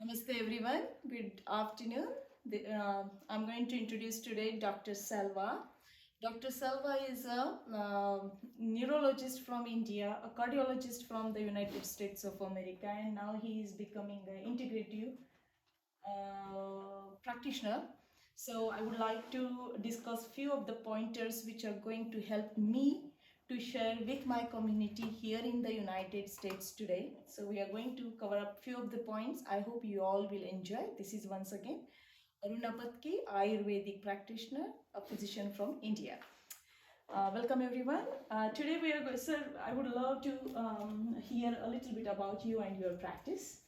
Namaste everyone. Good afternoon. I'm going to introduce today Dr. Salva. Dr. Salva is a neurologist from India, a cardiologist from the United States of America, and now he is becoming an integrative practitioner. So I would like to discuss few of the pointers which are going to help me to share with my community here in the United States today. So we are going to cover up few of the points. I hope you all will enjoy. This is once again Aruna Patki, Ayurvedic practitioner, a physician from India. Welcome everyone. Today we are going, sir, I would love to hear a little bit about you and your practice.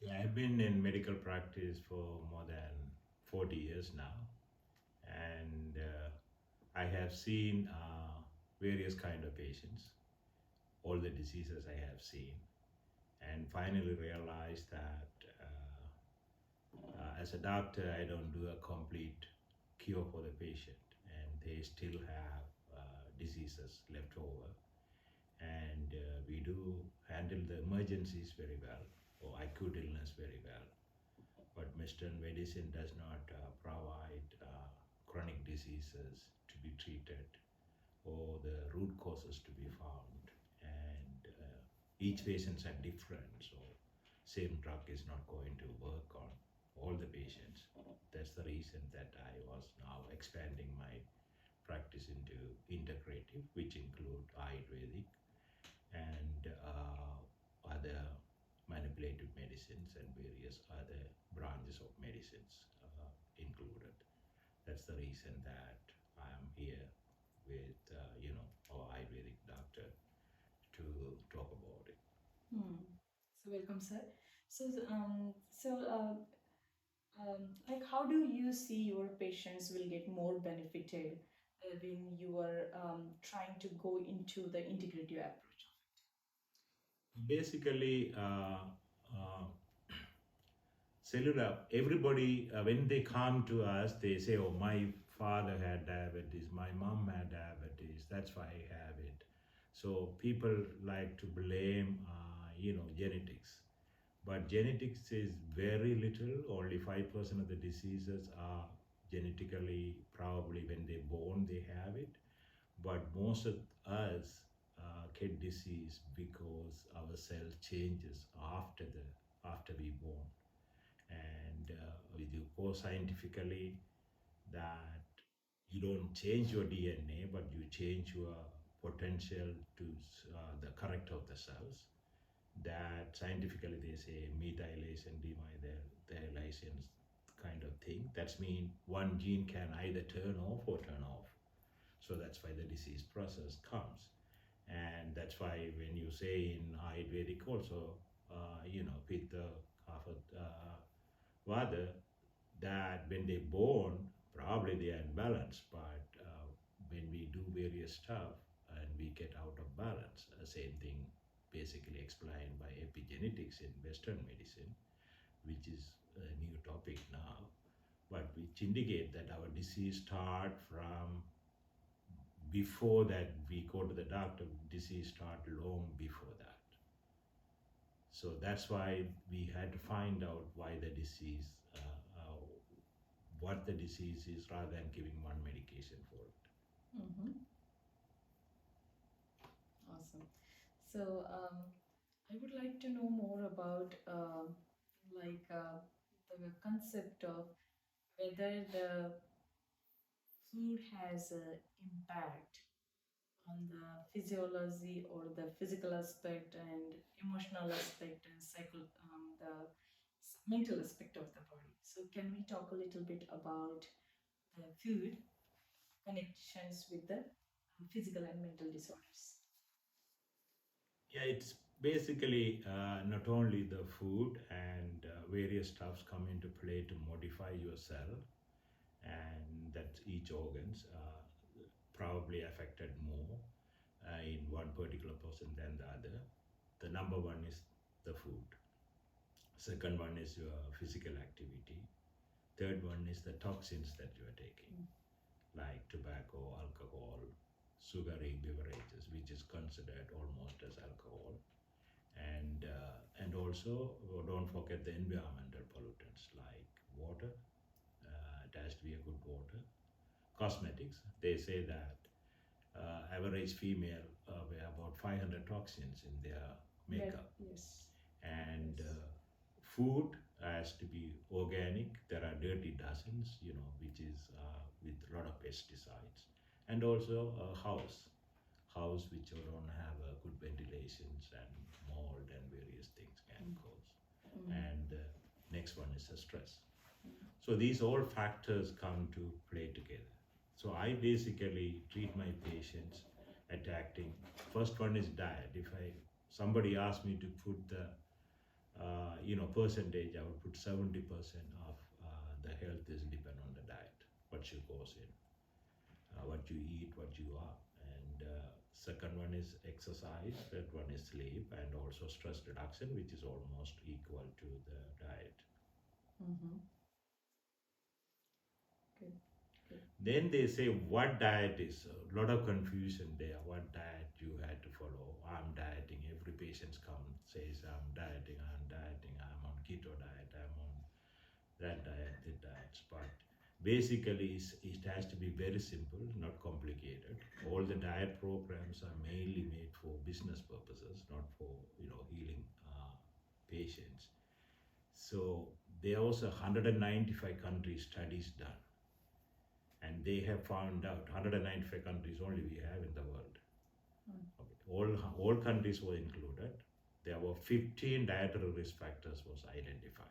Yeah, I've been in medical practice for more than 40 years now, and I have seen various kind of patients, all the diseases I have seen, and finally realized that as a doctor, I don't do a complete cure for the patient, and they still have diseases left over, and we do handle the emergencies very well, or acute illness very well. But Western medicine does not provide chronic diseases to be treated or the root causes to be found. And each patients are different, so same drug is not going to work on all the patients. That's the reason that I was now expanding my practice into integrative, which include Ayurvedic and other manipulative medicines and various other branches of medicines included. That's the reason that I am here with our Ayurvedic doctor to talk about it. Hmm. So welcome, sir. Like, how do you see your patients will get more benefited when you are trying to go into the integrative approach? Basically, uh, cellular, everybody, when they come to us, they say, oh, my father had diabetes, my mom had diabetes, that's why I have it. So people like to blame, genetics. But genetics is very little, only 5% of the diseases are genetically, probably when they're born, they have it. But most of us get disease because our cell changes after we born, and we do go scientifically that you don't change your DNA, but you change your potential to the character of the cells. That scientifically they say methylation, demethylation kind of thing. That's mean one gene can either turn off or turn off. So that's why the disease process comes. And that's why when you say in Ayurvedic also, Pitta, Kapha, Vata, that when they're born, probably they are in balance, but when we do various stuff and we get out of balance, same thing basically explained by epigenetics in Western medicine, which is a new topic now, but which indicate that our disease start from before that we go to the doctor, disease start long before that. So that's why we had to find out why the disease, what the disease is, rather than giving one medication for it. Mm-hmm. Awesome. So I would like to know more about the concept of whether the food has an impact on the physiology or the physical aspect and emotional aspect and mental aspect of the body. So can we talk a little bit about the food connections with the physical and mental disorders? Yeah, it's basically not only the food and various stuffs come into play to modify your cell, and that each organs probably affected more in one particular person than the other. The number one is the food. Second one is your physical activity. Third one is the toxins that you are taking, like tobacco, alcohol, sugary beverages, which is considered almost as alcohol. And also don't forget the environmental pollutants like water. It has to be a good water. Cosmetics. They say that average female wear about 500 toxins in their makeup. Yes. And Yes. food has to be organic. There are dirty dozens, which is with a lot of pesticides. And also a house which don't have good ventilations, and mold and various things can cause. And next one is the stress. So these all factors come to play together. So I basically treat my patients attacking. First one is diet. If somebody asks me to put the percentage, I would put 70% of the health is depend on the diet, what you goes in, what you eat, what you are. And second one is exercise, third one is sleep, and also stress reduction, which is almost equal to the diet. Good. Then they say what diet is. A lot of confusion there. What diet you had to follow? I'm dieting. Every patient comes says I'm dieting. I'm on keto diet. I'm on that diet, that diet. But basically, it has to be very simple, not complicated. All the diet programs are mainly made for business purposes, not for healing patients. So there are also 195 countries studies done, and they have found out 195 countries only we have in the world. Okay. All countries were included. There were 15 dietary risk factors was identified,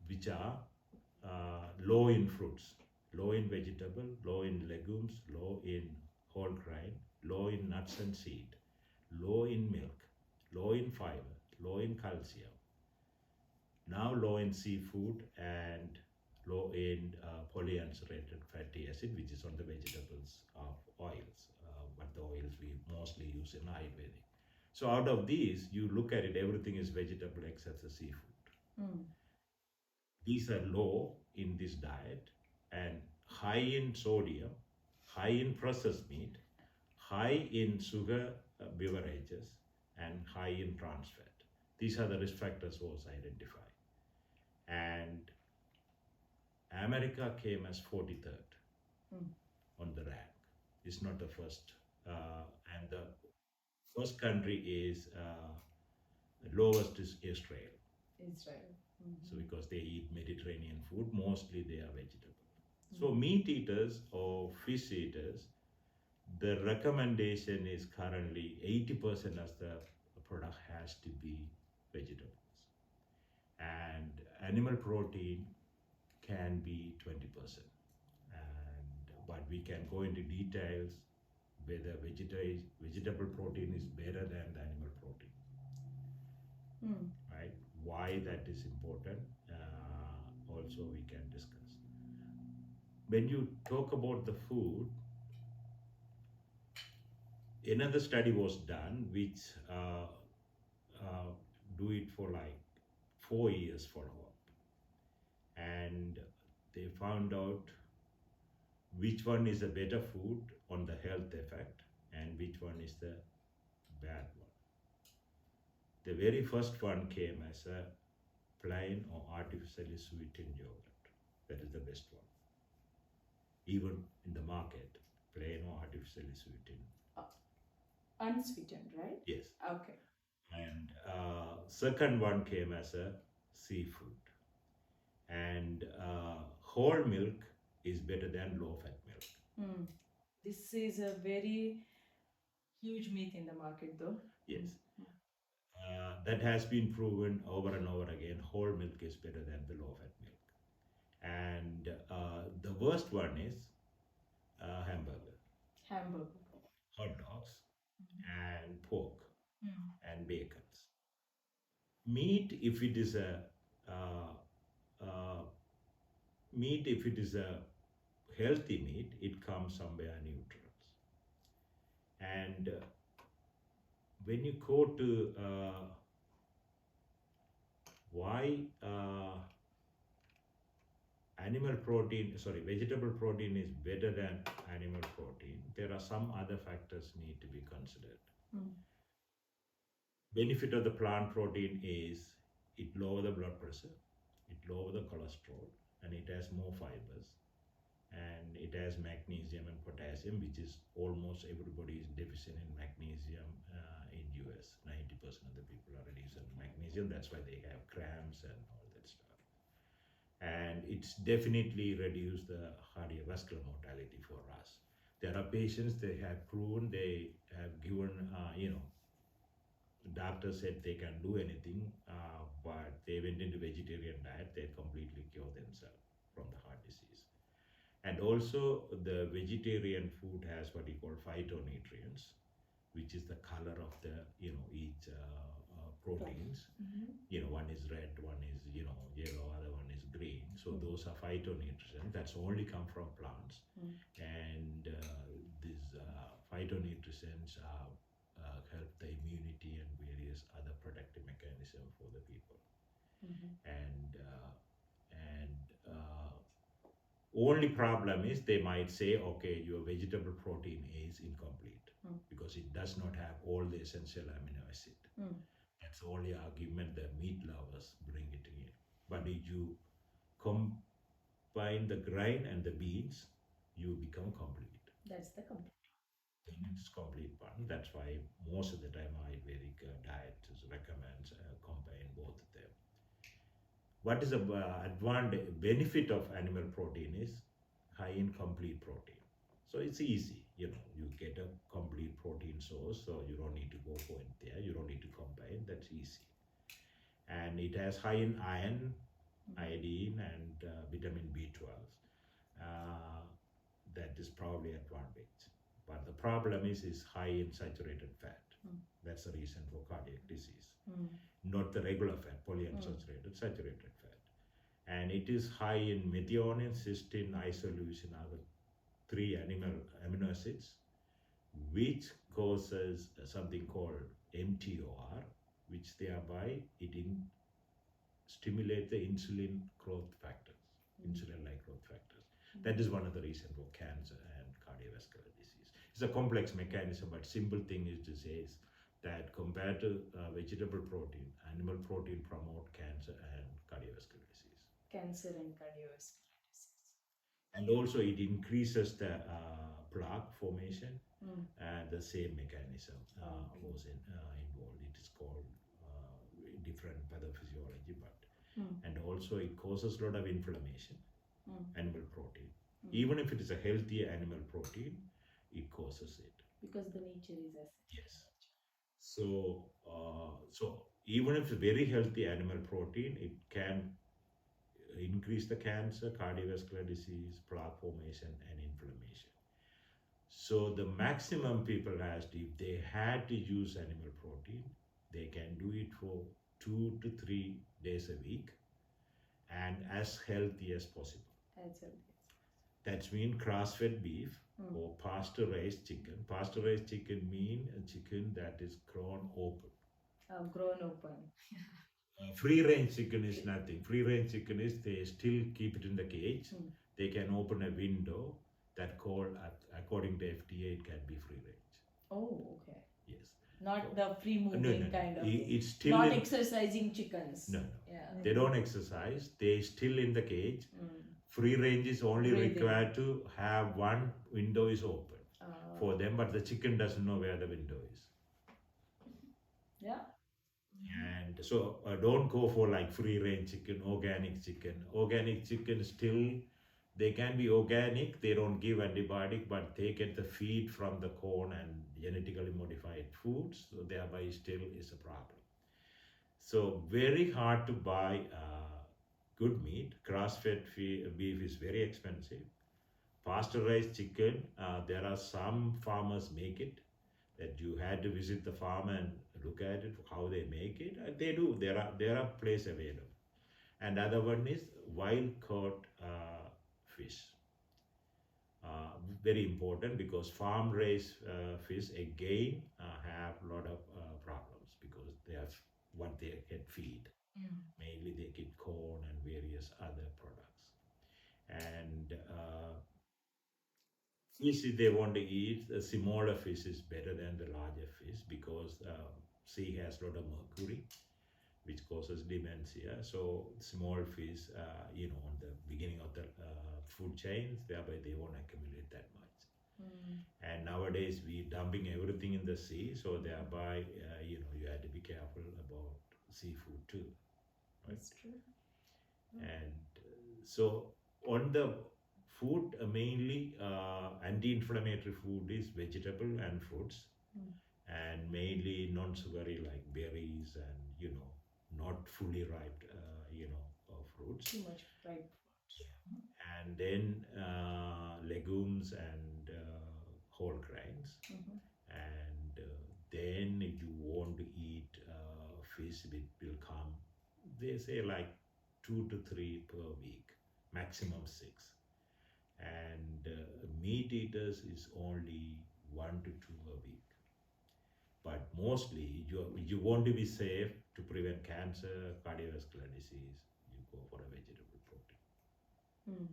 which are low in fruits, low in vegetable, low in legumes, low in whole grain, low in nuts and seed, low in milk, low in fiber, low in calcium, now low in seafood, and low in polyunsaturated fatty acid, which is on the vegetables of oils, but the oils we mostly use in Ayurvedic. So out of these, you look at it, everything is vegetable except the seafood. These are low in this diet and high in sodium, high in processed meat, high in sugar beverages, and high in trans fat. These are the risk factors was identified. And America came as 43rd on the rank. It's not the first. And the first country is lowest is Israel. So because they eat Mediterranean food, mostly they are vegetable. So meat eaters or fish eaters, the recommendation is currently 80% of the product has to be vegetables. And animal protein can be 20%. But we can go into details whether vegetable protein is better than the animal protein. Right? Why that is important, also we can discuss. When you talk about the food, another study was done which do it for like 4 years follow-up, and they found out which one is a better food on the health effect and which one is the bad one. The very first one came as a plain or artificially sweetened yogurt. That is the best one. Even in the market, plain or artificially sweetened. Unsweetened, right? Yes. Okay. And second one came as a seafood. And whole milk is better than low-fat milk. This is a very huge myth in the market, though. Yes. That has been proven over and over again. Whole milk is better than the low-fat milk. And the worst one is hamburger, hot dogs, and pork, and bacons. Meat, if it is a healthy meat, it comes somewhere neutral. And when you go to why vegetable protein is better than animal protein, there are some other factors need to be considered. benefit of the plant protein is it lower the blood pressure, it lower the cholesterol, and it has more fibers, and it has magnesium and potassium, which is almost everybody is deficient in magnesium in US. 90% of the people are deficient in magnesium. That's why they have cramps and all that stuff. And it's definitely reduced the cardiovascular mortality for us. There are patients they have proven they have given, the doctor said they can do anything, but they went into vegetarian diet, they completely cure themselves from the heart disease. And also the vegetarian food has what you call phytonutrients, which is the color of the, each proteins. One is red, one is, yellow, other one is green. So those are phytonutrients. That's only come from plants. And these phytonutrients help the immunity and various other protective mechanisms for the people. And only problem is they might say, okay, your vegetable protein is incomplete because it does not have all the essential amino acid. That's the only argument that meat lovers bring it in. But if you combine the grain and the beans, you become complete. That's the complete. Then it's complete one. That's why most of the time Ayurvedic diet recommends combine both of them. What is the advantage benefit of animal protein is high in complete protein. So it's easy, you get a complete protein source, so you don't need to go for it there, you don't need to combine, that's easy. And it has high in iron, iodine, and vitamin B12. That is probably advantage. But the problem is high in saturated fat. That's the reason for cardiac disease. Not the regular fat, polyunsaturated, saturated fat. And it is high in methionine, cysteine, isoleucine, other 3 amino acids, which causes something called mTOR, which thereby it stimulates the insulin growth factors, insulin-like growth factors. That is one of the reasons for cancer and cardiovascular disease. It's a complex mechanism, but simple thing is to say is that compared to vegetable protein, animal protein promote cancer and cardiovascular disease. Cancer and cardiovascular disease. And also it increases the plaque formation, and the same mechanism was involved. It is called different pathophysiology, but and also it causes a lot of inflammation. Animal protein, even if it is a healthy animal protein, it causes it because the nature is acidic. Yes. So even if it's very healthy animal protein, it can increase the cancer, cardiovascular disease, plaque formation, and inflammation. So the maximum people has, if they had to use animal protein, they can do it for 2 to 3 days a week and as healthy as possible. As healthy. That means grass-fed beef or pasture-raised chicken. Pasture-raised chicken means a chicken that is grown open. Grown open. Free-range chicken is nothing. Free-range chicken is they still keep it in the cage. They can open a window that called, according to FDA, it can be free-range. Oh, okay. Yes. Not the free-moving kind of. It's still not exercising chickens. No. Yeah. They don't exercise. They still in the cage. Free range is only required to have one window is open for them, but the chicken doesn't know where the window is. Yeah. And so don't go for like free range chicken, organic chicken. Organic chicken still, they can be organic, they don't give antibiotic, but they get the feed from the corn and genetically modified foods, so thereby still is a problem. So very hard to buy good meat. Grass-fed beef is very expensive. Pasteurized chicken, there are some farmers make it, that you had to visit the farm and look at it, how they make it. They do, there are places available. And other one is wild-caught fish. Very important because farm-raised fish again have a lot of problems because they have what they can feed. Mainly they get corn and various other products. And fish, if they want to eat, the smaller fish is better than the larger fish because sea has a lot of mercury, which causes dementia. So small fish, on the beginning of the food chains, thereby they won't accumulate that much. And nowadays we dumping everything in the sea, so thereby you have to be careful about seafood too, right? That's true. And so on the food, mainly anti-inflammatory food is vegetable and fruits, and mainly non-sugary like berries and not fully ripe fruits, Too much ripe fruits. and then legumes and whole grains. And then if you want to eat fish, it will come, they say, like 2 to 3 per week, maximum 6. And meat eaters is only 1 to 2 a week. But mostly you want to be safe to prevent cancer, cardiovascular disease, you go for a vegetable protein.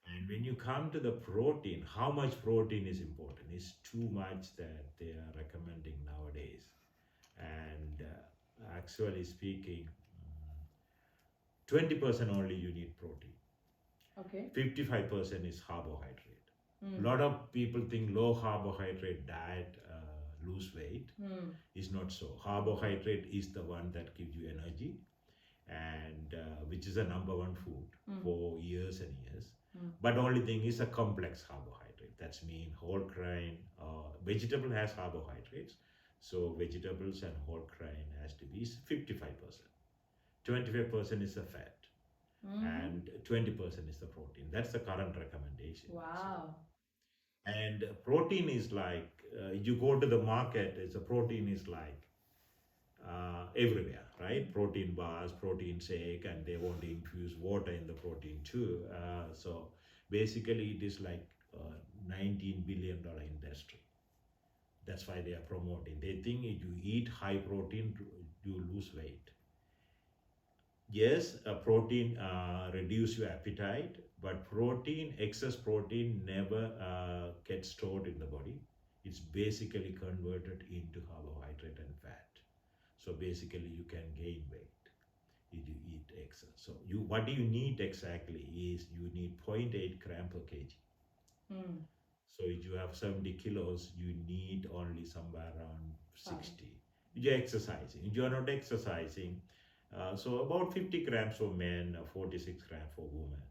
And when you come to the protein, how much protein is important? It's too much that they are recommending nowadays. And actually speaking, 20% only you need protein. Okay. 55% is carbohydrate. A lot of people think low carbohydrate diet lose weight. It's not so. Carbohydrate is the one that gives you energy, and which is the number one food for years and years. But only thing is a complex carbohydrate. That's mean whole grain. Vegetable has carbohydrates, so vegetables and whole grain has to be 55%. 25% is the fat, and 20% is the protein. That's the current recommendation. Wow. And protein is like you go to the market, it's a protein is like everywhere, right? Protein bars, protein shake, and they want to infuse water in the protein too. So basically, it is like $19 billion industry. That's why they are promoting. They think if you eat high protein, you lose weight. Yes, protein reduce your appetite, but excess protein never gets stored in the body. It's basically converted into carbohydrate and fat. So basically, you can gain weight if you eat excess. So what do you need exactly is you need 0.8 gram per kg. So if you have 70 kilos, you need only somewhere around 60. If you're exercising. If you are not exercising, so about 50 grams for men, 46 grams for women.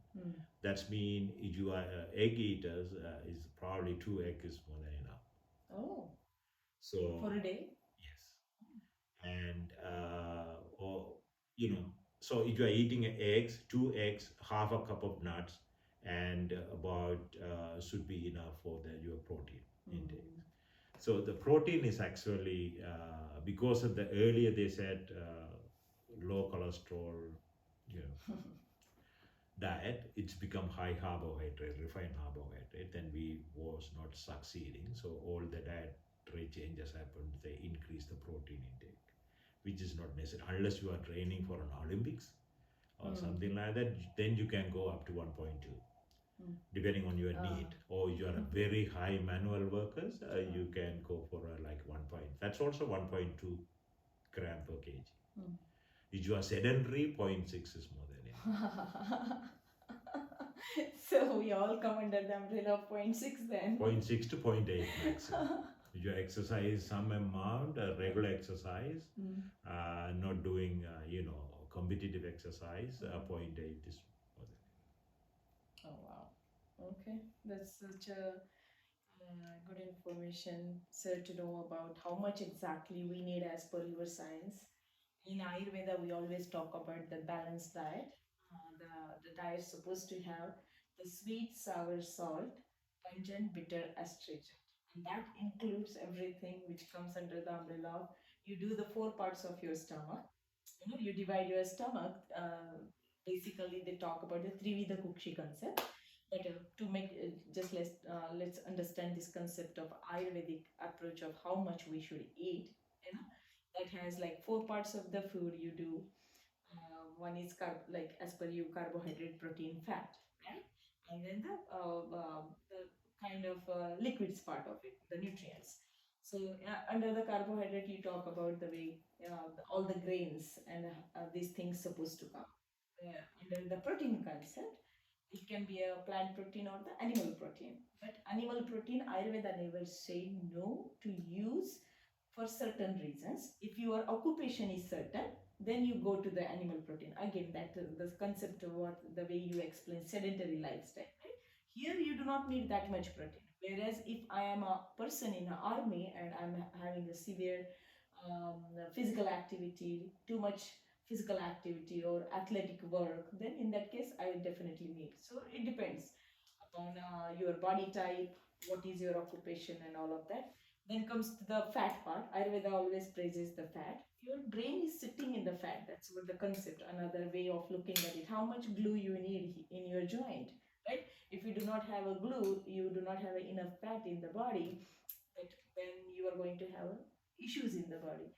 That's mean if you are egg eaters, is probably 2 eggs is more than enough. Oh. So for a day? yes, and so if you are eating eggs, 2 eggs, half a cup of nuts, and about should be enough for your protein intake. So the protein is actually because of the earlier they said low cholesterol, diet, it's become high carbohydrate, refined carbohydrate, then we was not succeeding. So all the dietary changes happened. They increase the protein intake, which is not necessary unless you are training for an Olympics or something like that. Then you can go up to 1.2. Depending on your need, or you are a very high manual workers, you can go for like 1 point. That's also 1.2 gram per kg. If you are sedentary, 0.6 is more than enough. So we all come under the umbrella of 0.6 then. 0.6 to 0.8 maximum. If you exercise some amount, regular exercise, not doing competitive exercise, 0.8 is more than enough. Oh wow. Okay, that's such a good information, sir, to know about how much exactly we need as per your science. In Ayurveda, we always talk about the balanced diet. The diet is supposed to have the sweet, sour, salt, pungent, bitter, astringent. And that includes everything which comes under the umbrella of you do the 4 parts of your stomach. You divide your stomach. Basically, they talk about the Trivida Kukshi concept. But to make just let's understand this concept of Ayurvedic approach of how much we should eat. That has like 4 parts of the food you do. One is like as per you carbohydrate, protein, fat, right? And then the kind of liquids part of it, the nutrients. So under the carbohydrate, you talk about the way all the grains and these things supposed to come. Under the protein concept, it can be a plant protein or the animal protein. But animal protein, Ayurveda never say no to use for certain reasons. If your occupation is certain, then you go to the animal protein. Again, that the concept of what the way you explain sedentary lifestyle. Right? Here you do not need that much protein. Whereas if I am a person in an army and I'm having a severe physical activity, too much physical activity or athletic work, then in that case I will definitely need. So it depends upon your body type, what is your occupation, and all of that. Then comes to the fat part. Ayurveda always praises the fat. Your brain is sitting in the fat. That's what the concept, another way of looking at it. How much glue you need in your joint, right? If you do not have a glue, you do not have enough fat in the body, that then you are going to have issues in the body.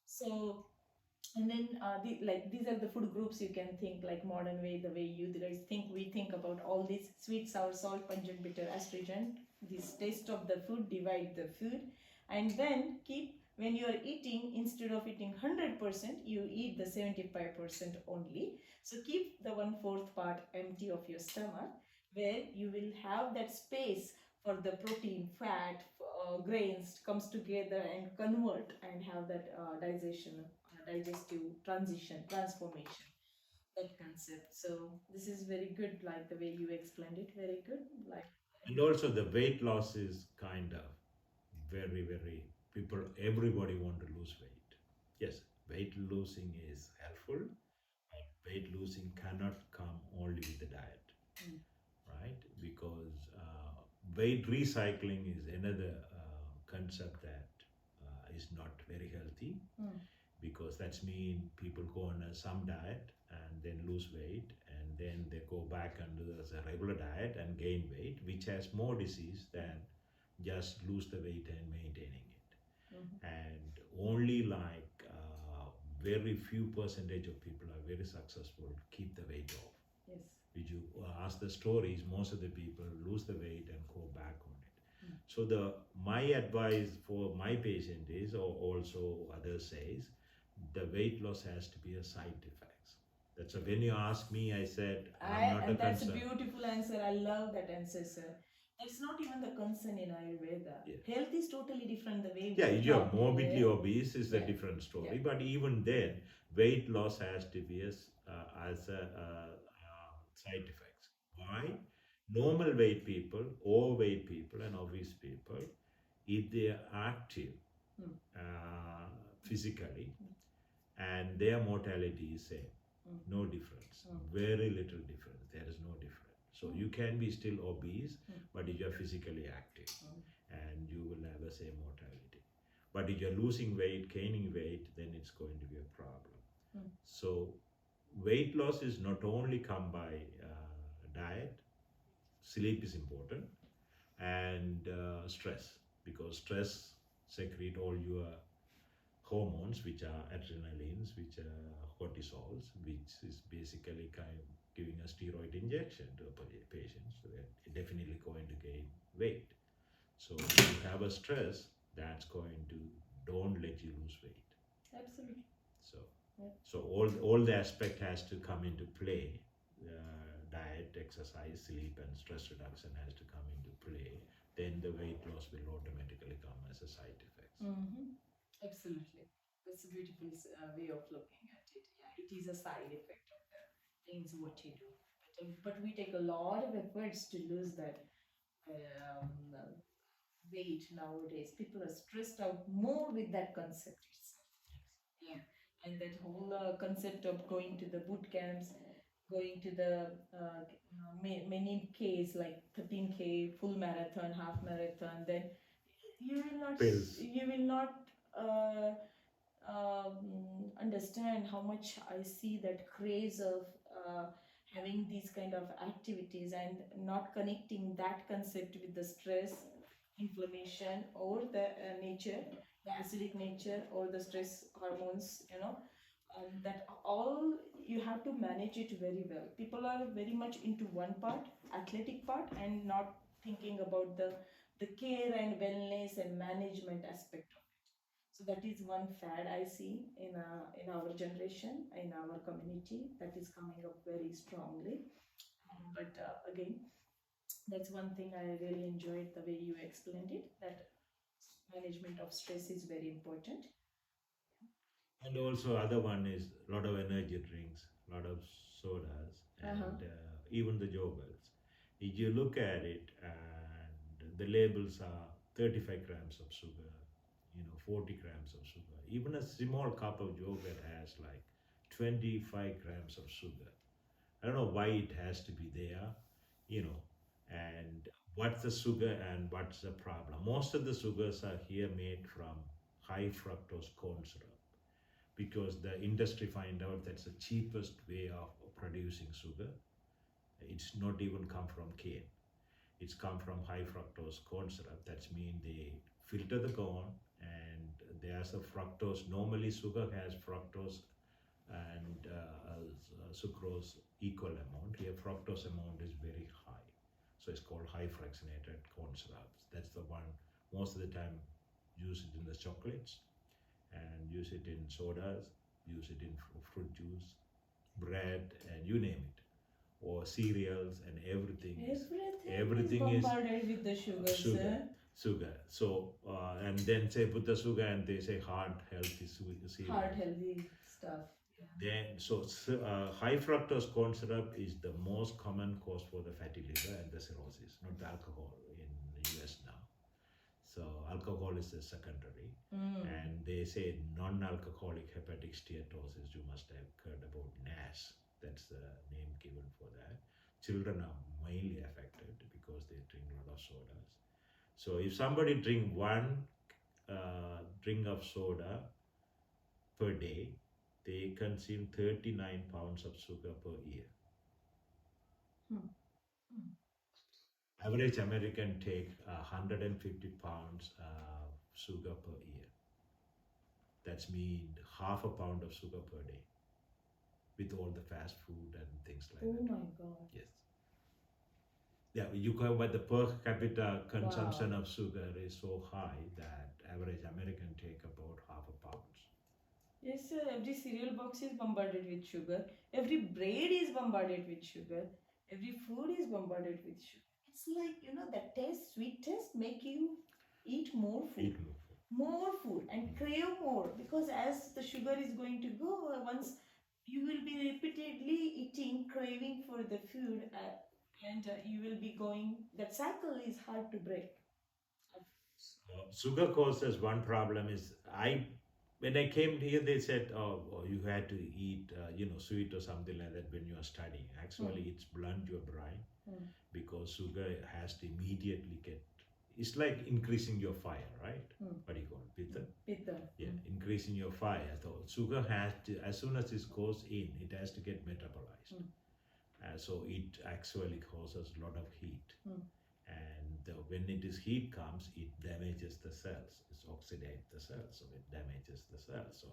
So and then like these are the food groups you can think, like modern way, the way you guys think, we think about all these sweet, sour, salt, pungent, bitter, astringent, this taste of the food, divide the food, and then keep, when you are eating, instead of eating 100%, you eat the 75% only. So keep the 1/4 part empty of your stomach, where you will have that space for the protein, fat, grains comes together and convert and have that digestive transition, transformation, that concept. So this is very good, like the way you explained it, very good. Like, And also the weight loss is kind of very, very people, everybody want to lose weight. Yes, weight losing is helpful, but weight losing cannot come only with the diet, mm, right? Because weight recycling is another concept that is not very healthy, mm, because that's mean people go on some diet and then lose weight and then they go back under the regular diet and gain weight, which has more disease than just lose the weight and maintaining it. mhm, And only like very few percentage of people are very successful to keep the weight off. yes. If you ask the stories, most of the people lose the weight and go back on it. Mm. So the my advice for my patient is, or also others says, the weight loss has to be a side effects. That's a, when you ask me, I said I'm not a And that's a concern. beautiful answer. I love that answer, sir. That's not even the concern in Ayurveda. Yeah. Health is totally different the way Yeah, we if you're talk. morbidly Yeah. obese is a Yeah. different story. Yeah. But even then, weight loss has to be as a side effects. Why? Normal weight people, overweight people, and obese people, if they are active Mm. physically, and their mortality is same, Mm. no difference, Mm. very little difference. There is no difference. So you can be still obese, Mm. but if you are physically active, Mm. and you will have the same mortality. But if you're losing weight, gaining weight, then it's going to be a problem. Mm. So weight loss is not only come by diet, sleep is important, and stress, because stress secrete all your hormones, which are adrenalines, which are cortisols, which is basically kind of giving a steroid injection to a patient. So they're definitely going to gain weight. So if you have a stress, that's going to don't let you lose weight. Absolutely. So Yeah. so all the aspect has to come into play. Diet, exercise, sleep, and stress reduction has to come into play. Then the weight loss will automatically come as a side effect. Mm-hmm. Absolutely. That's a beautiful way of looking at it. Yeah, it is a side effect of the things what you do. But we take a lot of efforts to lose that weight nowadays. People are stressed out more with that concept itself. Yeah. And that whole concept of going to the boot camps, going to the many Ks, like 13K, full marathon, half marathon, then Pills. you will not understand how much I see that craze of having these kind of activities and not connecting that concept with the stress, inflammation, or the nature, the acidic nature, or the stress hormones, that all you have to manage it very well. People are very much into one part, athletic part, and not thinking about the the care and wellness and management aspect of it. So that is one fad I see in our generation, in our community, that is coming up very strongly. But again, that's one thing I really enjoyed the way you explained it, that management of stress is very important. And also, other one is a lot of energy drinks, a lot of sodas, and Uh-huh. even the yogurts. If you look at it, and the labels are 35 grams of sugar, 40 grams of sugar. Even a small cup of yogurt has like 25 grams of sugar. I don't know why it has to be there, you know, and what's the sugar and what's the problem. Most of the sugars are here made from high fructose corn syrup because the industry find out that's the cheapest way of producing sugar. It's not even come from cane. It's come from high fructose corn syrup. That's mean they filter the corn and there's a fructose. Normally sugar has fructose and sucrose equal amount. Here fructose amount is very high. So it's called high fractionated corn syrups. That's the one most of the time use it in the chocolates and use it in sodas, use it in fruit juice, bread, and you name it, or cereals and everything. Everything is bombarded with the sugar, sugar, sir. sugar. So and then say put the sugar and they say heart healthy cereal. Heart healthy stuff. Then so high fructose corn syrup is the most common cause for the fatty liver and the cirrhosis, not the alcohol in the US now. So alcohol is the secondary, and they say non-alcoholic hepatic steatosis. You must have heard about NAS. That's the name given for that. Children are mainly affected because they drink a lot of sodas. So if somebody drink one drink of soda per day, they consume 39 pounds of sugar per year. Average American take 150 pounds sugar per year. That's mean half a pound of sugar per day with all the fast food and things like that. Oh my God. Yes. Yeah, you go by the per capita consumption of sugar is so high that average American take about half a pound. Yes, sir. Every cereal box is bombarded with sugar. Every bread is bombarded with sugar. Every food is bombarded with sugar. It's like, that taste, sweet taste, make you eat more food. More food and crave more, because as the sugar is going to go, once you will be repeatedly eating, craving for the food, and you will be going, that cycle is hard to break. Sugar causes one problem is when I came here they said oh you had to eat sweet or something like that when you are studying. Actually it's blunt your brain because sugar has to immediately get, it's like increasing your fire, right? What do you call it? Pitta? Yeah, increasing your fire. So sugar has to, as soon as it goes in, it has to get metabolized. So it actually causes a lot of heat. And when it is heat comes, it damages the cells. It oxidates the cells, so it damages the cells. So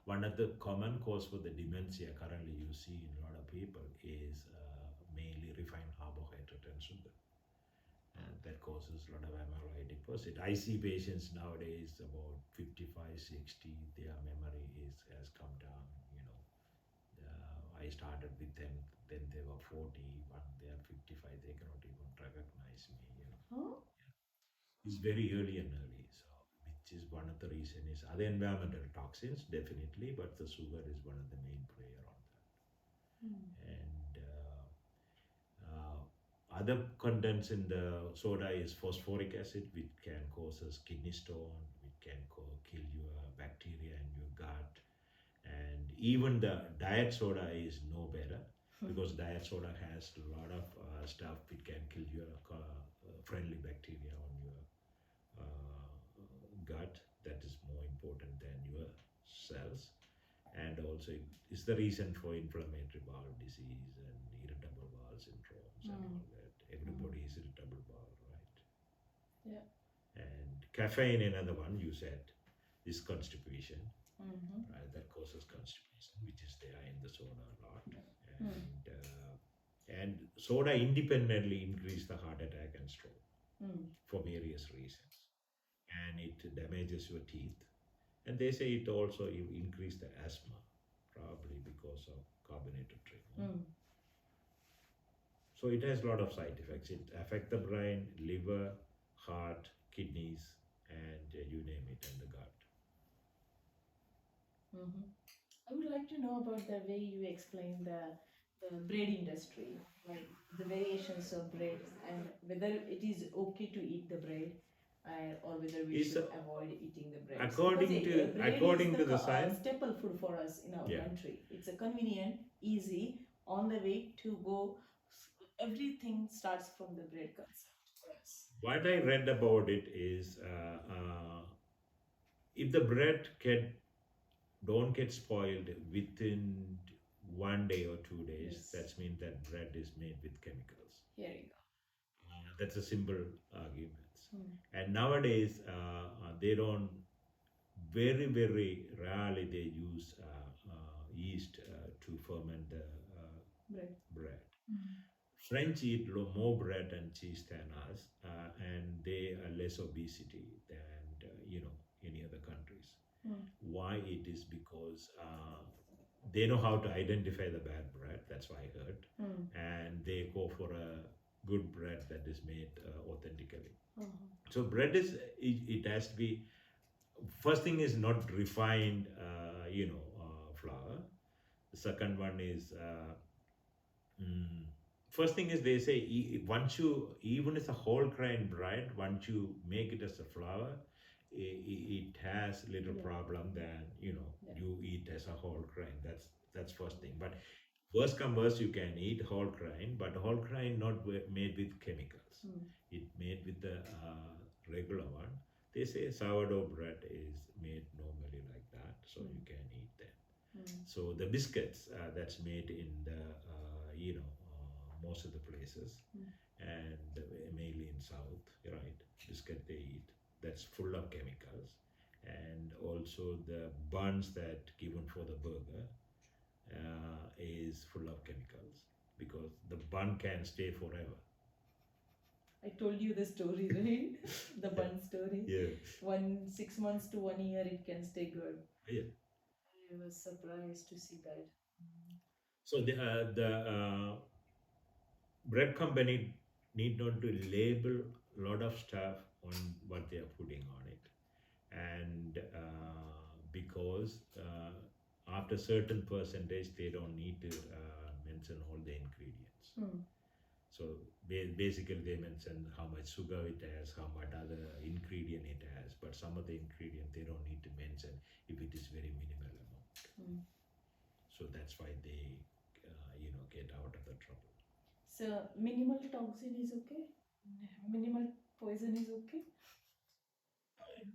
one of the common cause for the dementia currently you see in a lot of people is mainly refined carbohydrate and sugar. And that causes a lot of amyloid deposit. I see patients nowadays about 55, 60, their memory has come down. I started with them, then they were 40, when they are 55, they cannot even recognize me. Huh? It's very early and early, so which is one of the reason is other environmental toxins definitely, but the sugar is one of the main player on that. And other contents in the soda is phosphoric acid, which can cause a kidney stone, which can kill your bacteria in your gut. And even the diet soda is no better because diet soda has a lot of stuff which can kill your friendly bacteria on your gut. That is more important than your cells. And also it's the reason for inflammatory bowel disease and irritable bowel syndromes and all that. Everybody is irritable bowel, right? Yeah. And caffeine, another one you said, is constipation. Right, that causes constipation, which is there in the soda a lot. And soda independently increase the heart attack and stroke. for various reasons, and it damages your teeth. And they say it also increase the asthma, probably because of carbonated drink. So it has a lot of side effects. It affects the brain, liver, heart, kidneys, and you name it, and the gut. I would like to know about the way you explain the bread industry, like the variations of bread, and whether it is okay to eat the bread, or whether we It's should a- avoid eating the bread. according to the science, staple food for us in our Yeah. country. It's a convenient, easy, on the way to go. Everything starts from the bread concept for us. what I read about it is if the bread don't get spoiled within 1 day or 2 days, Yes. that means that bread is made with chemicals. Here you go. That's a simple argument. Hmm. And nowadays, they don't, very, very rarely they use yeast to ferment the bread. French eat more bread and cheese than us, and they are less obesity than any other countries. Why it is because they know how to identify the bad bread. That's why I heard, and they go for a good bread that is made authentically. So bread is it has to be. First thing is not refined, flour. The second one is. First thing is they say once you, even as a whole grain bread, once you make it as a flour, it has little problem than you eat as a whole grain. That's first thing. But worst come worst, you can eat whole grain, but whole grain not made with chemicals. It made with the regular one. They say sourdough bread is made normally like that, so you can eat them. So the biscuits that's made in the most of the places, and mainly in South, right? Biscuit they eat that's full of chemicals, and also the buns that given for the burger is full of chemicals because the bun can stay forever. I told you the story, right? The bun story. Yeah. 6 months to 1 year, it can stay good. Yeah. I was surprised to see that. So the bread company need not to label a lot of stuff on what they are putting on it, and because after certain percentage they don't need to mention all the ingredients. So basically they mention how much sugar it has, how much other ingredient it has, but some of the ingredient they don't need to mention if it is very minimal amount. So that's why they get out of the trouble. So minimal toxin is okay? Minimal poison is okay?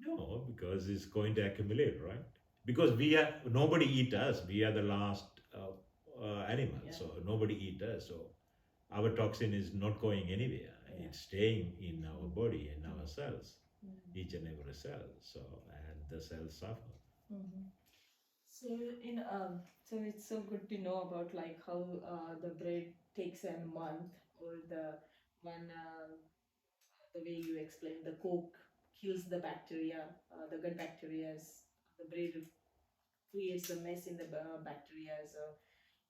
No, because it's going to accumulate, right? Because nobody eat us. We are the last animal, so nobody eat us. So our toxin is not going anywhere. It's staying in our body, in our cells, each and every cell. So and the cells suffer. So so it's so good to know about like how the bread takes a month, or the way you explain the Coke kills the bacteria, the gut bacteria. The bread creates a mess in the bacteria,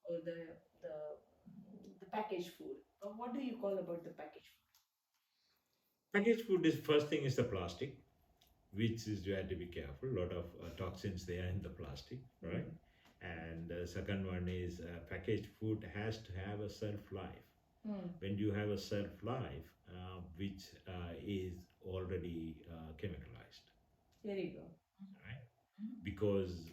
or the packaged food. What do you call about the packaged food? Packaged food is first thing is the plastic, which is you have to be careful. A lot of toxins there in the plastic, right? And the second one is packaged food has to have a shelf life. When you have a shelf life, which is already chemicalized. There you go. Right? Because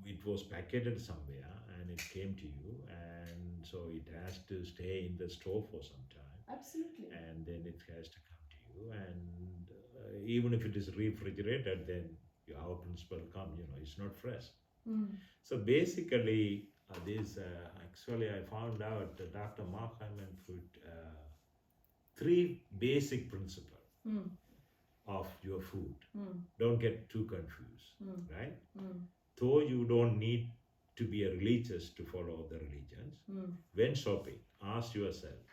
it was packaged somewhere and it came to you, and so it has to stay in the store for some time. Absolutely. And then it has to come to you, and even if it is refrigerated, then our principle come, it's not fresh. So basically, this actually I found out that Dr. Mark Hyman put 3 basic principles of your food. Don't get too confused, right? Though you don't need to be a religious to follow the religions, when shopping, ask yourself,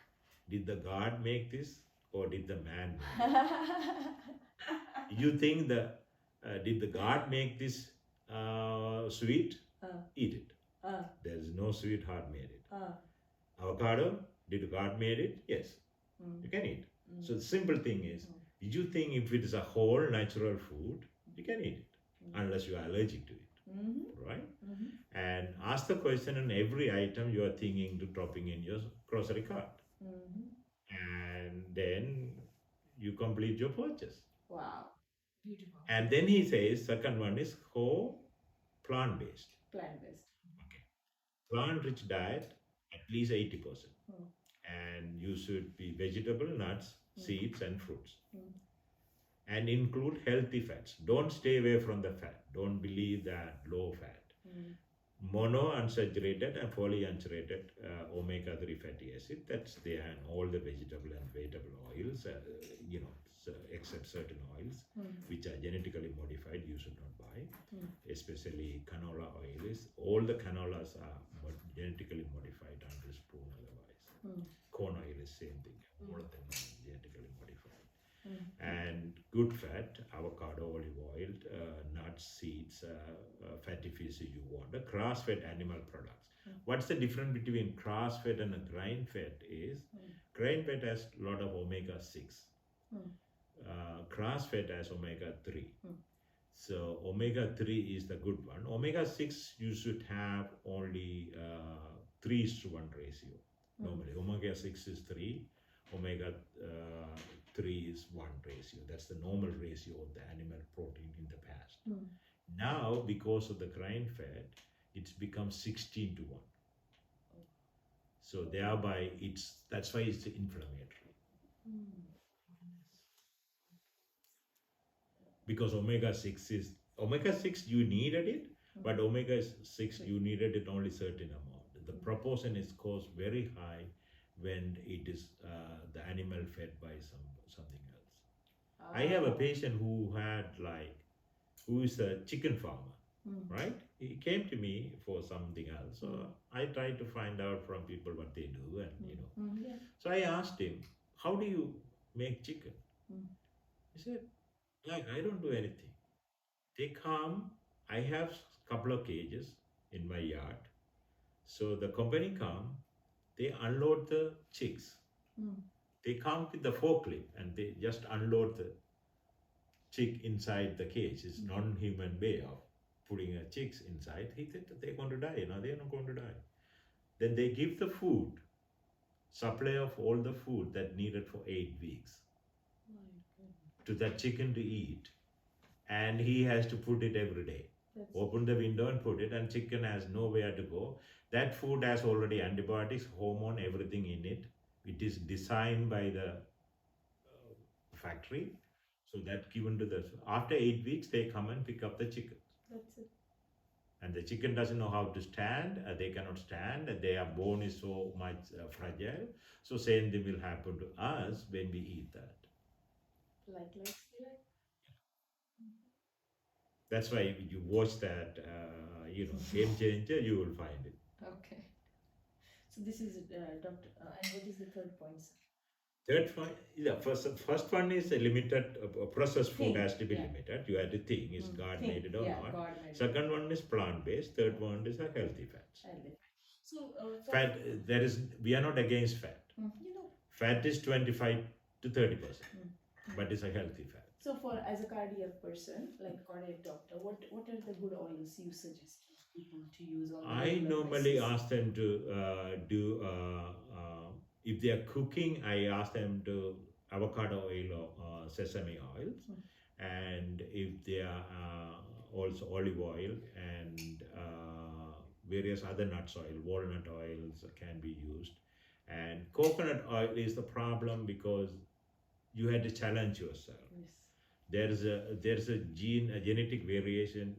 did the God make this or did the man make it? You think did the God make this sweet? Eat it. There is no sweetheart made it. Avocado, did God made it? Yes. You can eat. So the simple thing is, you think if it is a whole natural food, you can eat it, unless you are allergic to it, right? And ask the question on every item you are thinking to dropping in your grocery cart. And then you complete your purchase. Wow. Beautiful. And then he says, second one is whole plant-based. Plant-based. Okay. Plant-rich diet, at least 80%. And you should be vegetable, nuts, seeds, and fruits. And include healthy fats. Don't stay away from the fat. Don't believe that low fat. Mono unsaturated and polyunsaturated omega-3 fatty acid. That's there in all the vegetable and vegetable oils. Except certain oils which are genetically modified, you should not buy. Especially canola oil is. All the canolas are genetically modified under spoon otherwise. Corn oil is same thing. All of them are genetically modified. And good fat, avocado, olive oil, nuts, seeds, fatty fish you want. The grass-fed animal products. What's the difference between grass-fed and a grain-fed is, grain-fed has a lot of omega-6. Grass-fed has omega-3. So omega-3 is the good one. Omega-6 you should have only 3:1 ratio. Normally, omega-6 is 3, omega-3 is 1 ratio. That's the normal ratio of the animal protein in the past. Now, because of the grain fed, it's become 16:1. So thereby, that's why it's inflammatory. Because omega-6 you needed it, but omega-6 you needed it only certain amount. The proportion is caused very high when it is the animal fed by something else. I have a patient who is a chicken farmer, right? He came to me for something else. So I tried to find out from people what they do, and So I asked him, how do you make chicken? He said, I don't do anything. They come, I have a couple of cages in my yard. So the company come, they unload the chicks. They come with the forklift and they just unload the chick inside the cage. It's non-human way of putting a chicks inside. He said that they're going to die. They're not going to die. Then they give the food, supply of all the food that needed for 8 weeks to that chicken to eat. And he has to put it every day. Open the window and put it, and chicken has nowhere to go. That food has already antibiotics, hormone, everything in it. It is designed by the factory. So that given to after 8 weeks, they come and pick up the chicken. That's it. And the chicken doesn't know how to stand. They cannot stand. Their bone is so much fragile. So same thing will happen to us when we eat that. Like. That's why if you watch that, Game Changer, you will find it. Okay. So this is Doctor. And what is the third point, sir? Third point, first one is a limited processed food has to be limited. You have to think is God made it or not. God made Second one is plant-based. Third one is a healthy fats. So Fat, we are not against fat. Fat is 25 to 30%, but it's a healthy fat. So as a cardiac person, like cardiac doctor, what are the good oils you suggest people to use on I normally ask them to do, if they are cooking, I ask them to avocado oil or sesame oils. And if they are also olive oil and various other nuts oil, walnut oils can be used. And coconut oil is the problem because you had to challenge yourself. Yes. There's a genetic variation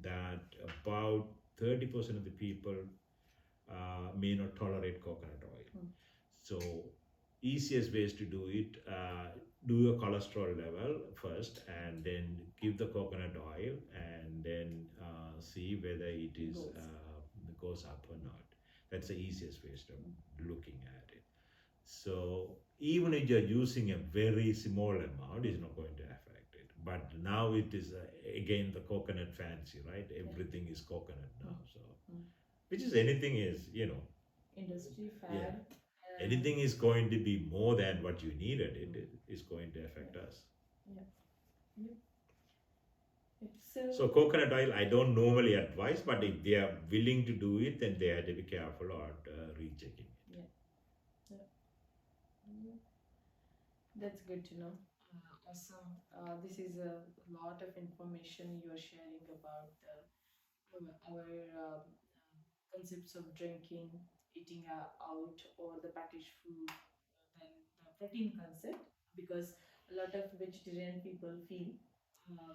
that about 30% of the people may not tolerate coconut oil. So easiest ways to do it, do your cholesterol level first and then give the coconut oil and then see whether it is goes up or not. That's the easiest way of looking at it. So even if you're using a very small amount, it's not going to affect it. But now it is again the coconut fancy, right? Everything is coconut now. So Mm. which is anything is, Industry yeah, fad. anything is going to be more than what you needed. It is going to affect us. Yeah. Yeah. So coconut oil, I don't normally advise, but if they are willing to do it, then they have to be careful about rechecking it. Yeah. Yeah. Yeah. That's good to know. Awesome. This is a lot of information you are sharing about our concepts of drinking, eating out, or the packaged food, then the protein concept. Because a lot of vegetarian people feel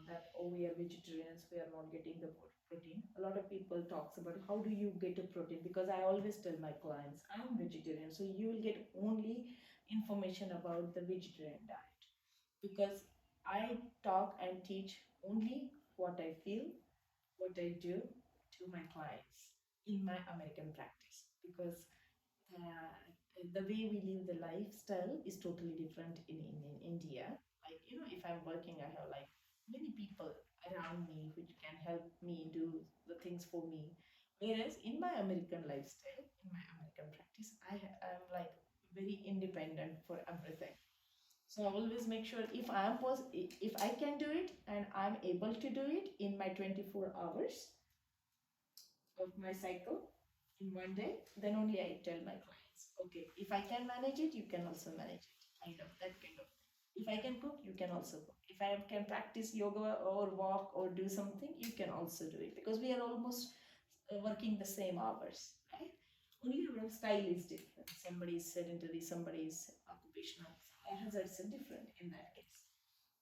that oh, we are vegetarians, we are not getting the protein. A lot of people talks about how do you get a protein, because I always tell my clients I am vegetarian, so you will get only information about the vegetarian diet, because I talk and teach only what I feel, what I do to my clients in my American practice, because the way we live the lifestyle is totally different in India. Like, if I'm working, I have like many people around me which can help me do the things for me. Whereas in my American lifestyle, in my American practice, am like very independent for everything. So I always make sure if I can do it and I'm able to do it in my 24 hours of my cycle in one day, then only I tell my clients, okay, if I can manage it, you can also manage it. Kind of that kind of. If I can cook, you can also cook. If I can practice yoga or walk or do something, you can also do it, because we are almost working the same hours, right? Only our style is different. Somebody is sedentary, somebody is occupational. Hazards are different in that case.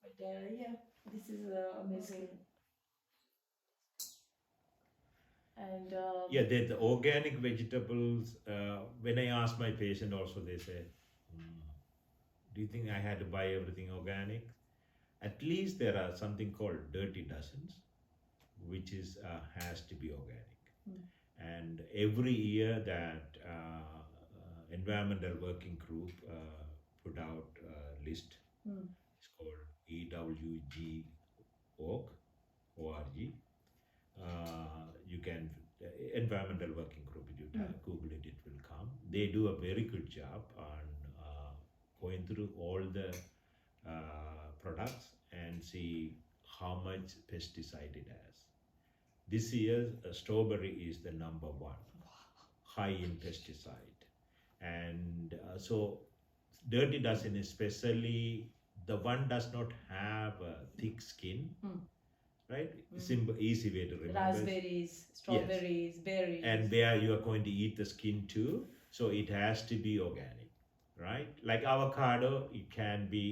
But yeah, this is amazing. And Yeah, the organic vegetables. When I ask my patient, also they say, "Hmm, "Do you think I had to buy everything organic?" At least there are something called dirty dozens, which is has to be organic. mm, And every year that environmental working group put out a list. mm, It's called EWG org, ORG. You can environmental working group. If you Google it, it will come. They do a very good job on going through all the products and see how much pesticide it has. This year, strawberry is the number one, high in pesticide, and so dirty dozen, especially the one does not have a thick skin, right? Simple, easy way to remember. Raspberries, strawberries, berries. And where you are going to eat the skin too, so it has to be organic, right? Like avocado, it can be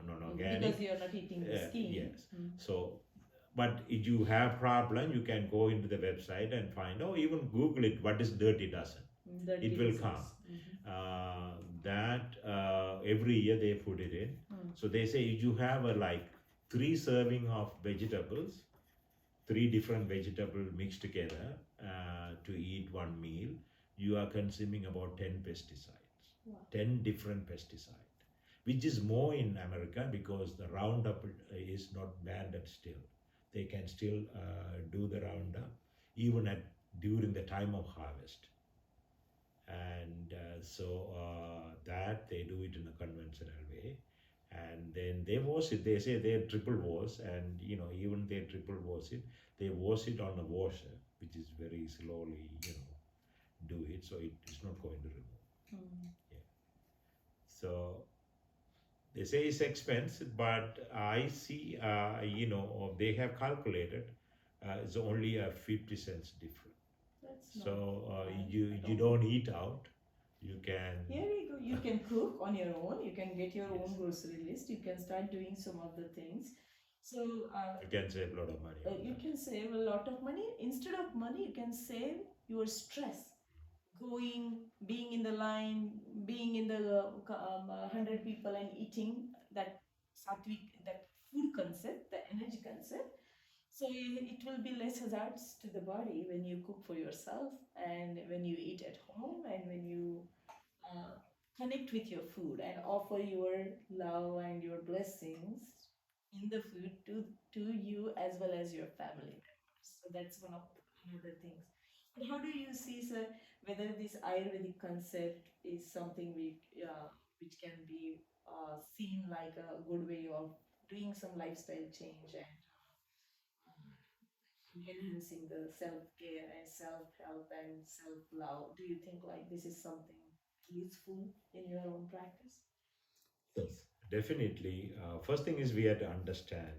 non-organic because you're not eating the skin. Yes. So, but if you have problem, you can go into the website and find, or even Google it. What is dirty dozen? Dirty It will dozen. come. That every year they put it in. So they say if you have like 3 serving of vegetables, 3 different vegetables mixed together to eat one meal, you are consuming about 10 pesticides. Wow. 10 different pesticides, which is more in America because the Roundup is not banned still. They can still do the Roundup even during the time of harvest. And that they do it in a conventional way. And then they wash it. They say they triple wash, and even they triple wash it, they wash it on a washer, which is very slowly, do it, so it is not going to remove. Yeah. So they say it's expensive, but I see, they have calculated it's only a 50 cents difference. That's So not bad you at all. don't eat out. You can. Here you go. You can cook on your own. You can get your own grocery list. You can start doing some of the things. So You can save a lot of money. you can save a lot of money. Instead of money, you can save your stress. Being in the line, being in the 100 people and eating that sattvic, that food concept, the energy concept. So it will be less hazards to the body when you cook for yourself and when you eat at home and when you connect with your food and offer your love and your blessings in the food to you as well as your family members. So that's one of another things. But how do you see, sir, whether this Ayurvedic concept is something which can be seen like a good way of doing some lifestyle change and enhancing the self-care and self-help and self-love? Do you think like this is something useful in your own practice? Yes, definitely. First thing is we have to understand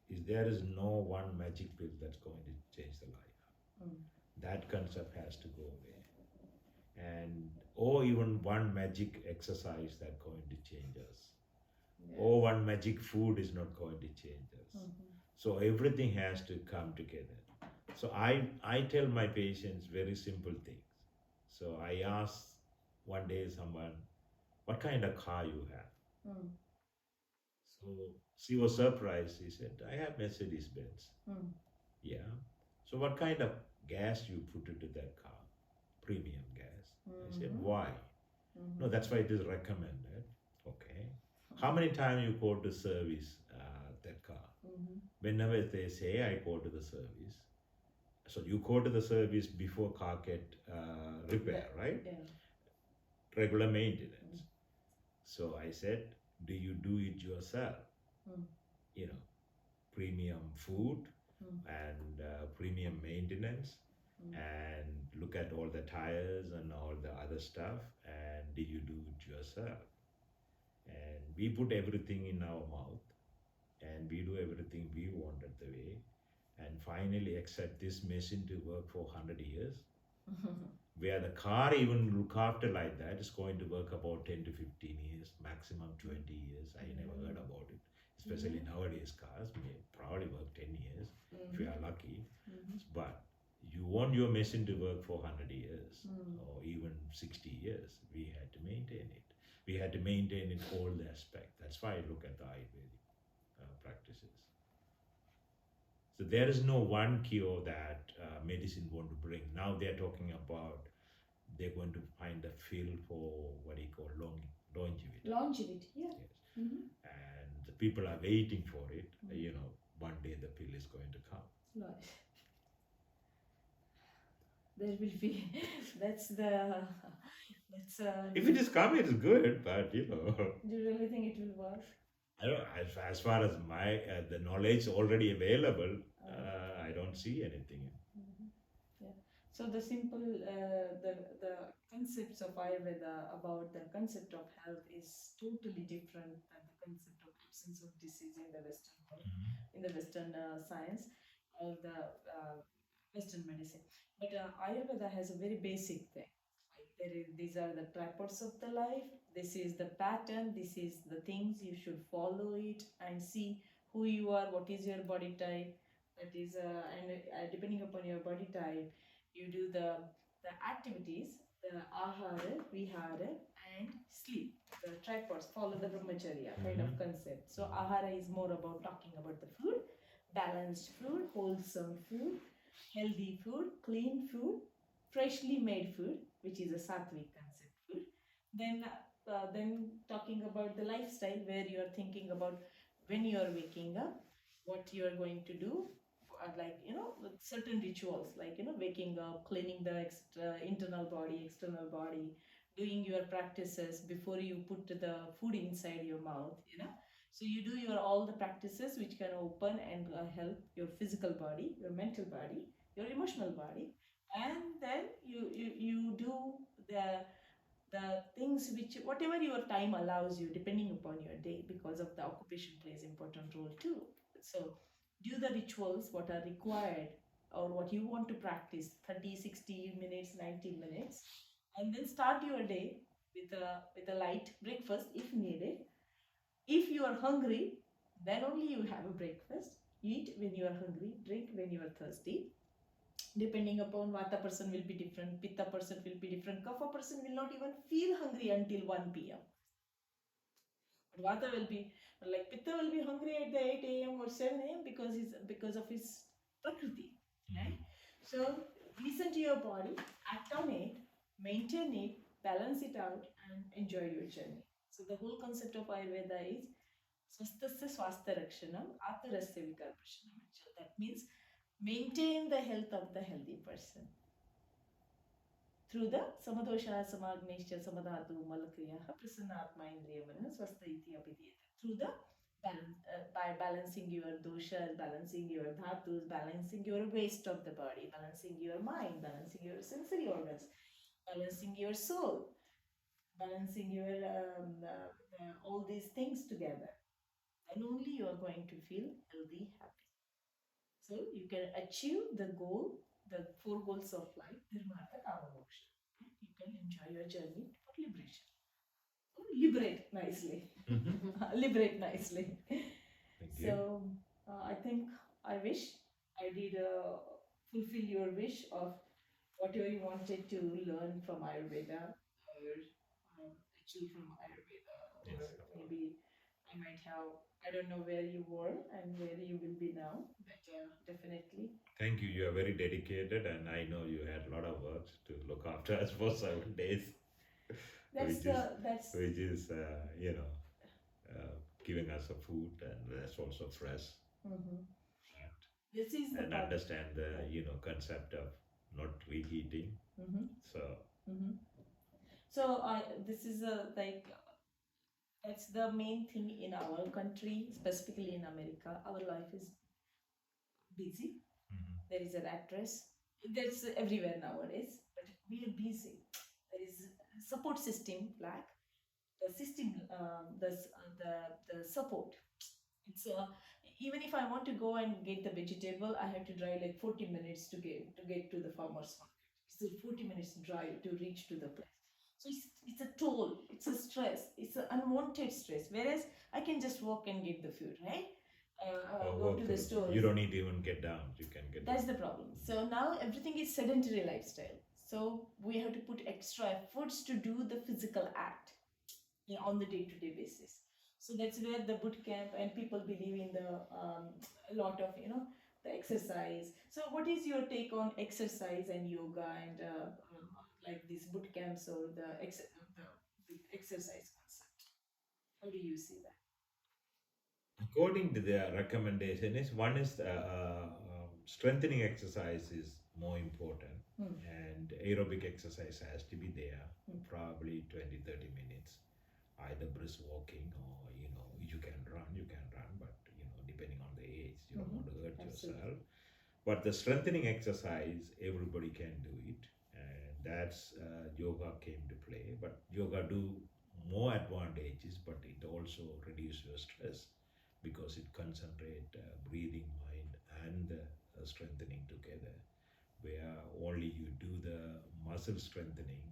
is there is no one magic pill that's going to change the life. Mm. That concept has to go away. And or even one magic exercise that going to change us. Yes. Or one magic food is not going to change us. Mhm. So everything has to come together. So I tell my patients very simple things. So I asked one day someone, what kind of car you have? Mm. So she was surprised. She said, I have Mercedes Benz. Mm. Yeah. So what kind of gas you put into that car? Premium gas. I said, Mhm. why? Mhm. No, that's why it is recommended. Okay. How many times you go to service that car? Mhm. Whenever they say I go to the service, so you go to the service before car get repair, right? Yeah. Regular maintenance. Mm. So I said, do you do it yourself? Mm. You know, premium food Mm. and premium maintenance Mm. and look at all the tires and all the other stuff and do you do it yourself? And we put everything in our mouth and we do everything we wanted the way and finally accept this machine to work for 100 years where the car even look after like that is going to work about 10 to 15 years, maximum 20 years. I never heard about it, especially nowadays cars may probably work 10 years if you are lucky. But you want your machine to work for 100 years or even 60 years, we had to maintain it. We had to maintain it all the aspect. That's why I look at the Ayurvedic practices. So there is no one cure that medicine want to bring. Now they are talking about they're going to find a field for what you call longevity. Longevity, yeah. Yes. Mhm. And the people are waiting for it. You know, one day the pill is going to come. Right. There will be. That's the. That's. If it is coming, it's good, but you know. Do you really think it will work? I don't, as far as my the knowledge already available, I don't see anything. Yeah. So the simple the concepts of Ayurveda about the concept of health is totally different than the concept of absence of disease in the Western world, in the Western science or the Western medicine. But Ayurveda has a very basic thing. Like these are the tripods of the life. This is the pattern. This is the things you should follow it and see who you are. What is your body type? That is, and depending upon your body type, you do the activities, the ahara, vihara, and sleep. The tripods follow the brahmacharya kind of concept. So ahara is more about talking about the food, balanced food, wholesome food, healthy food, clean food, freshly made food, which is a sattvic concept food. Then talking about the lifestyle where you are thinking about when you are waking up, what you are going to do, like with certain rituals, like waking up, cleaning the internal body, external body, doing your practices before you put the food inside your mouth. So you do your all the practices which can open and help your physical body, your mental body, your emotional body, and then you do the the things which whatever your time allows you depending upon your day, because of the occupation plays important role too. So do the rituals what are required or what you want to practice 30, 60 minutes, 90 minutes, and then start your day with a light breakfast if needed. If you are hungry, then only you have a breakfast. Eat when you are hungry, drink when you are thirsty. Depending upon vata person will be different, pitta person will be different, kapha person will not even feel hungry until 1 p.m. But vata will be like pitta will be hungry at the 8 a.m. or 7 a.m. because of his prakriti. Right? So listen to your body, act on it, maintain it, balance it out and enjoy your journey. So the whole concept of Ayurveda is swastasya swastha rakshanam atarasya vikarprashanam. That means maintain the health of the healthy person through the samadosha samagnesha samadhatu malakriyaha prasannatma indriyamana swastha iti abhidhyate. Through the by balancing your doshas, balancing your dhatus, balancing your waste of the body, balancing your mind, balancing your sensory organs, balancing your soul, balancing your all these things together, then only you are going to feel healthy, happy. So you can achieve the goal, the four goals of life, dharmartha kama moksha. You can enjoy your journey for liberation. Liberate nicely. Liberate nicely. Thank you. So I think I wish I did fulfill your wish of whatever you wanted to learn from Ayurveda or achieve from Ayurveda, or Yes. maybe I might have, I don't know where you were and where you will be now, but definitely. Thank you. You are very dedicated, and I know you had a lot of work to look after us for 7 days. That's which is giving us a food, and that's also fresh. Mhm. This is the And part. understand the concept of not reheating. Mhm. So So this is that's the main thing in our country, specifically in America. Our life is busy. There is a rat race. That's everywhere nowadays. But we are busy. There is support system lack. The system, the support. It's even if I want to go and get the vegetable, I have to drive like 40 minutes to get to the farmer's market. It's a 40 minutes drive to reach to the place. So it's a toll, it's a stress, it's an unwanted stress. Whereas I can just walk and get the food, right? Go to the store. You don't need to even get down. You can get. That's the problem. So now everything is sedentary lifestyle. So we have to put extra efforts to do the physical act on the day-to-day basis. So that's where the boot camp and people believe in the a lot of the exercise. So what is your take on exercise and yoga and like these boot camps or the exercise concept? How do you see that? According to their recommendation, is one is strengthening exercise is more important, and aerobic exercise has to be there, probably 20-30 minutes, either brisk walking or you can run, but depending on the age, you don't want to hurt yourself. But the strengthening exercise, everybody can do it, and that's yoga came to play. But yoga do more advantages, but it also reduce your stress because it concentrate breathing, mind, and strengthening together. Where only you do the muscle strengthening,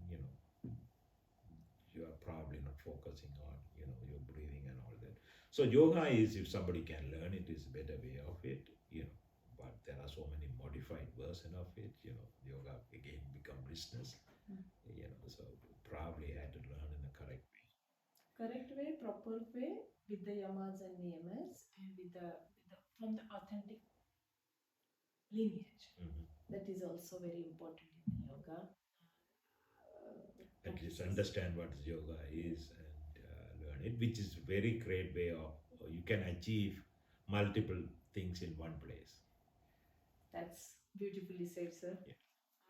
you are probably not focusing on your breathing and all that. So yoga is, if somebody can learn it, is a better way of it, but there are so many modified version of it. Yoga again become business. So probably had to learn in a correct way. Correct way, proper way, with the yamas and niyamas, and with the from the authentic lineage. That is also very important in yoga. At least understand what yoga is and learn it, which is very great way of you can achieve multiple things in one place. That's beautifully said, sir. Yeah.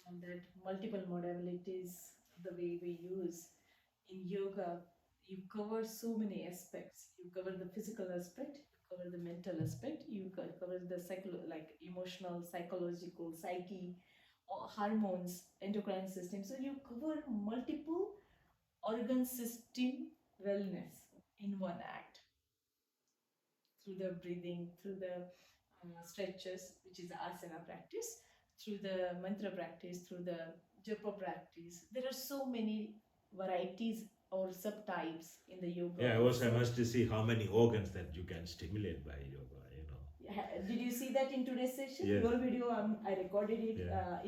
And that multiple modalities, the way we use in yoga, you cover so many aspects. You cover the physical aspect, you cover the mental aspect, you cover the like emotional, psychological, psyche, hormones, endocrine system. So you cover multiple organ system wellness in one act through the breathing, through the stretches, which is asana practice, through the mantra practice, through the japa practice. There are so many varieties or subtypes in the yoga. Yeah, I was amazed to see how many organs that you can stimulate by yoga. Did you see that in today's session? Yes. Your video, I recorded it. Yeah.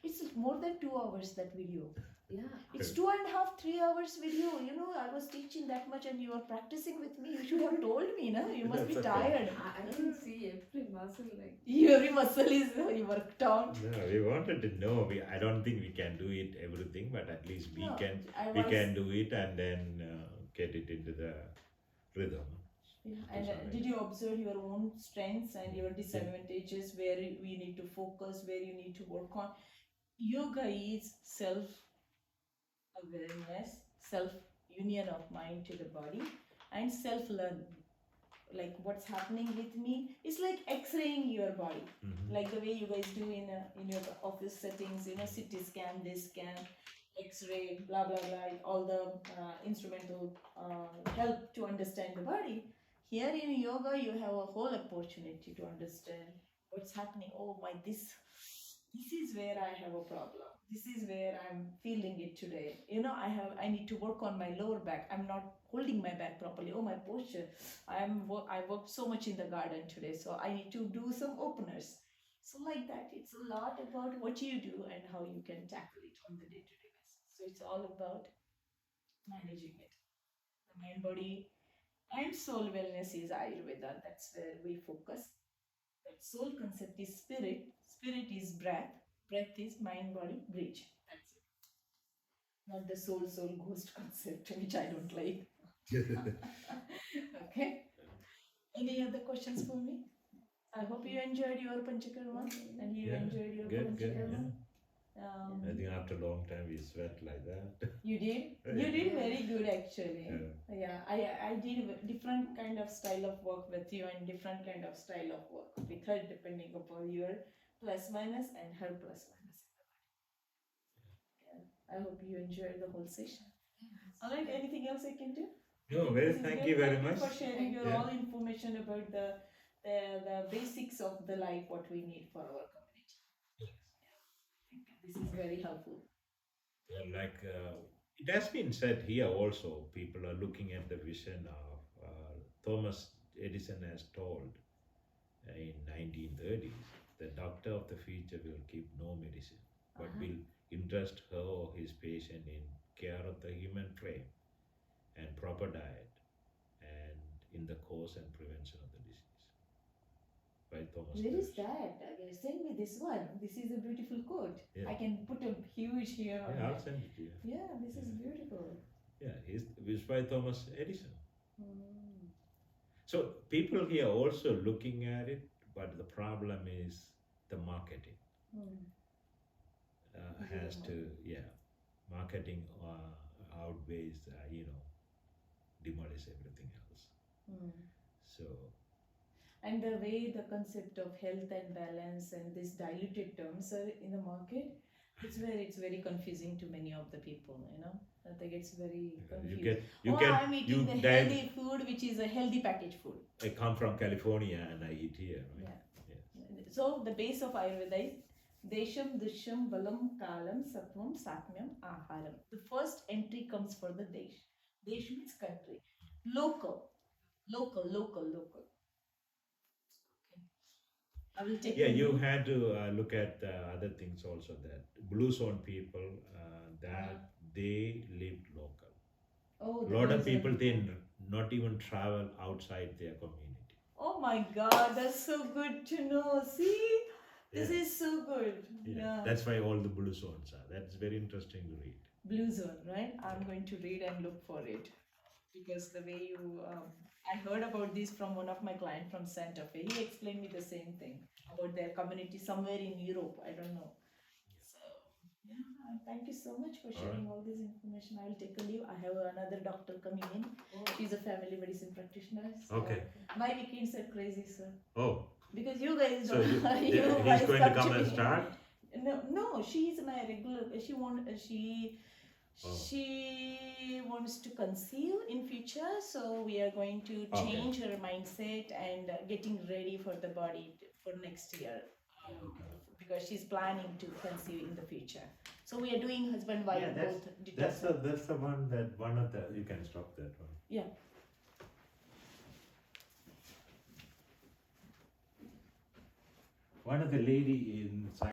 It's more than 2 hours, that video. Yeah, it's 2.5, 3 hours video. You know, I was teaching that much and you are practicing with me. You should have told me, no? You must be That's okay. tired. I can see every muscle like Every muscle is worked out. No, we wanted to know. I don't think we can do it everything, but at least we No, we can do it and then get it into the rhythm. Yeah, It and is alright. did you observe your own strengths and your disadvantages, where we need to focus, where you need to work on? Yoga is self awareness, self union of mind to the body, and self learn. Like what's happening with me, it's like x-raying your body, Mhm. like the way you guys do in your office settings, you know, CT scan, this scan, x-ray, blah blah blah, all the instrumental help to understand the body. Here in yoga you have a whole opportunity to understand what's happening. Oh my, this is where I have a problem, this is where I'm feeling it today. You know, I need to work on my lower back, I'm not holding my back properly. Oh, my posture, I worked so much in the garden today, so I need to do some openers. So like that, it's a lot about what you do and how you can tackle it on the day-to-day basis. So it's all about managing it. The mind, body, and soul wellness is Ayurveda. That's where we focus. That soul concept is spirit. Spirit is breath. Breath is mind, body, bridge. That's it. Not the soul ghost concept, which I don't like. Okay. Any other questions for me? I hope you enjoyed your Panchakarma and you Yeah, enjoyed your good, Panchakarma. yeah. I think after a long time we sweat like that. You did? Yeah. You did very good actually. Yeah. Yeah, I did a different kind of style of work with you and different kind of style of work with her depending upon your plus minus and her plus minus. Yeah. I hope you enjoyed the whole session. All right, anything else I can do? No, This is thank good. you very Thank much. you for sharing your Yeah. all information about the basics of the life, what we need for our community. Yeah. This is very helpful. Yeah, like it has been said here also, people are looking at the vision of Thomas Edison has told in 1930s, the doctor of the future will give no medicine, but Uh-huh. will interest her or his patient in care of the human frame and proper diet and in the cause and prevention of the disease. By Thomas Where is Edison. that? Send me this one. This is a beautiful quote. Yeah. I can put a huge here on Yeah, I'll it. send it to you. Yeah, this is beautiful. Yeah, it's by Thomas Edison. Mm. So people here also looking at it, but the problem is the marketing Mm. has to, marketing outweighs, demolish everything else. Mm. So And the way the concept of health and balance and these diluted terms are in the market, it's very confusing to many of the people, you know. They gets very confused. I'm eating the healthy food, which is a healthy packaged food. I come from California and I eat here, right? Yeah. So the base of Ayurveda is Desham, Dusham, Balam, Kalam, Sattvam, Satmyam, Aharam. The first entry comes for the Desh. Desh means country. Local. Okay. I will take Yeah, a you note. had to look at other things also, that blue zone people, that they lived local. Oh, A lot of the people, reason. they not even travel outside their community. Oh my God, that's so good to know. See, this Yeah. is so good. Yeah. That's why all the blue zones are. That's very interesting to read. Blue Zone, right? I'm going to read and look for it because the way you, I heard about this from one of my clients from Santa Fe. He explained me the same thing about their community somewhere in Europe. I don't know. So, yeah, thank you so much for sharing all this information. I will take a leave. I have another doctor coming in. She's a family medicine practitioner. So Okay. my weekends are crazy, sir. Oh, Because you guys so don't. he's going to come and start? No, she's my regular. Oh. She wants to conceive in future, so we are going to Okay. change her mindset and getting ready for the body for next year. Because she's planning to conceive in the future. So we are doing husband wife both. That's the one that one of the, you can stop that one. Yeah. One of the lady in